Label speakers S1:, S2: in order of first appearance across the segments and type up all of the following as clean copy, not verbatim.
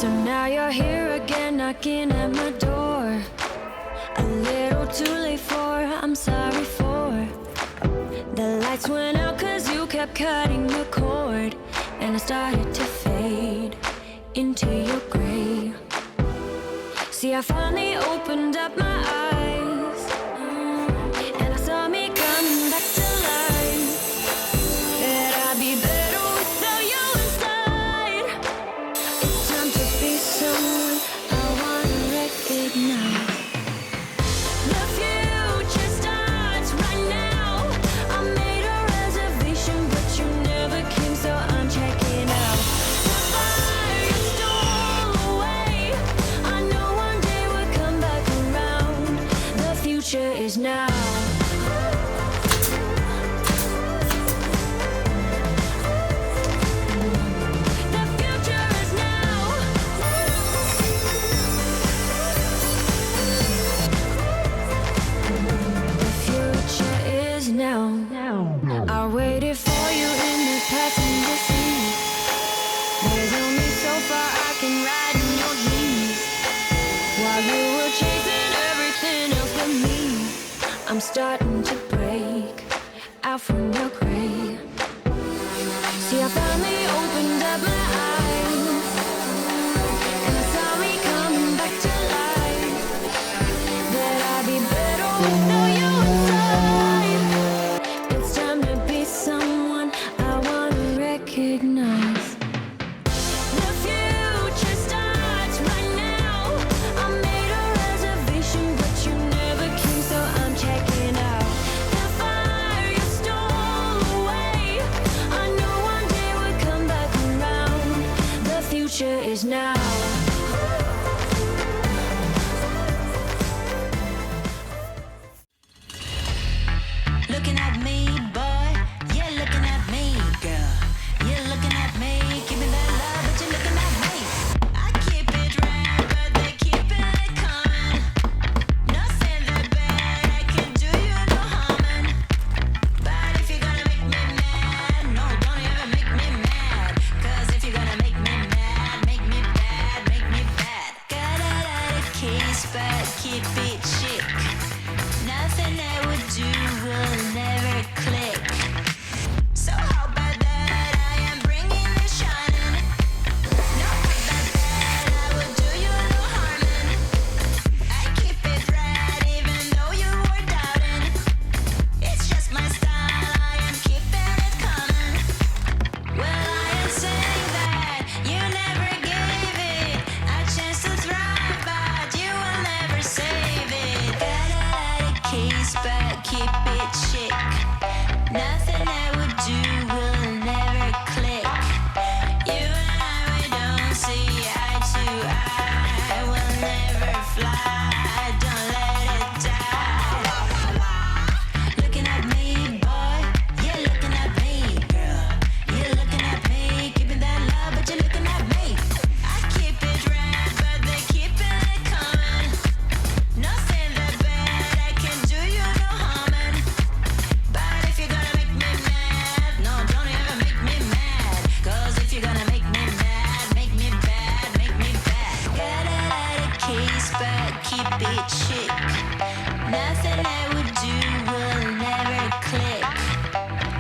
S1: So now you're here again, knocking at my door. A little too late for, I'm sorry for. The lights went out cause you kept cutting the cord, and I started to fade into your gray. See, I finally opened up my eyes, and I saw me coming back to life. That I'd be better without you inside. It's time to be someone I wanna recognize. The future starts right now. I made a reservation, but you never came, so I'm checking out. The fire you stole away, I know one day we'll come back around. The future is now. The future is now. The future is now. I waited for you in the passenger seat. There's only so far I can ride in your heat. While you were chasing everything else but me, I'm starting to break out from your gray. See, I finally opened up my eyes, and I saw me coming back to life. That I'd be better without you inside. It's time to be someone I wanna recognize. The future starts right now. I made a reservation, but you never came, so I'm checking out. The fire you stole away, I know one day we'll come back around. The future is now.
S2: Looking at me, boy. You're looking at me, girl. You're looking at me. Give me that love, but you're looking at me. I keep it right, but they keep it coming. No saying that bad, I can do you no harming. But if you're gonna make me mad, no, don't ever make me mad. Cause if you're gonna make me mad, make me bad, make me bad. Got a lot of keys, but keep it chic. Nothing I would do will never click. So how about that? I am bringing the shining. Not that bad, I will do you no harming. I keep it right even though you were doubting. It's just my style, I am keeping it coming. Well, I am saying that you never gave it a chance to thrive, but you will never save it. Got a lot of keys, but keep it chic. Nothing I would do will never click. You and I, we don't see eye to eye. We'll never fly. Don't let it die. Looking at me, boy. You're looking at me, girl. You're looking at me. Keeping that love, but you're looking at me. I keep it right, but they keep it coming. No saying that bad, I can do you no harming. But if you're gonna make me mad, no, don't ever make me mad. Cause if you're gonna make me mad, make me bad, make me bad. Got a lot of keys, but keep it chic. Nothing I would do will never click.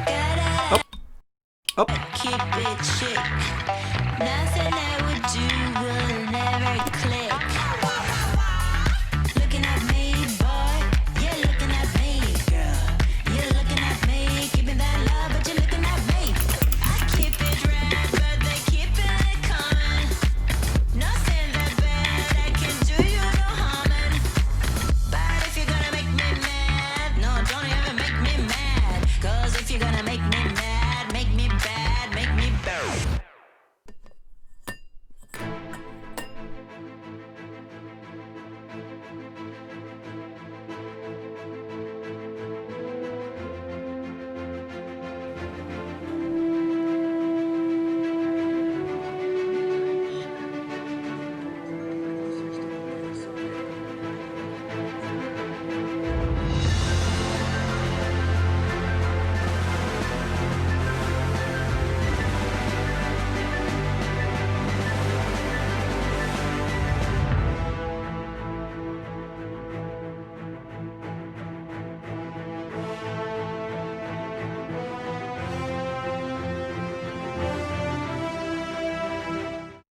S2: Got a lot
S3: Up.
S2: keep it chic. Nothing I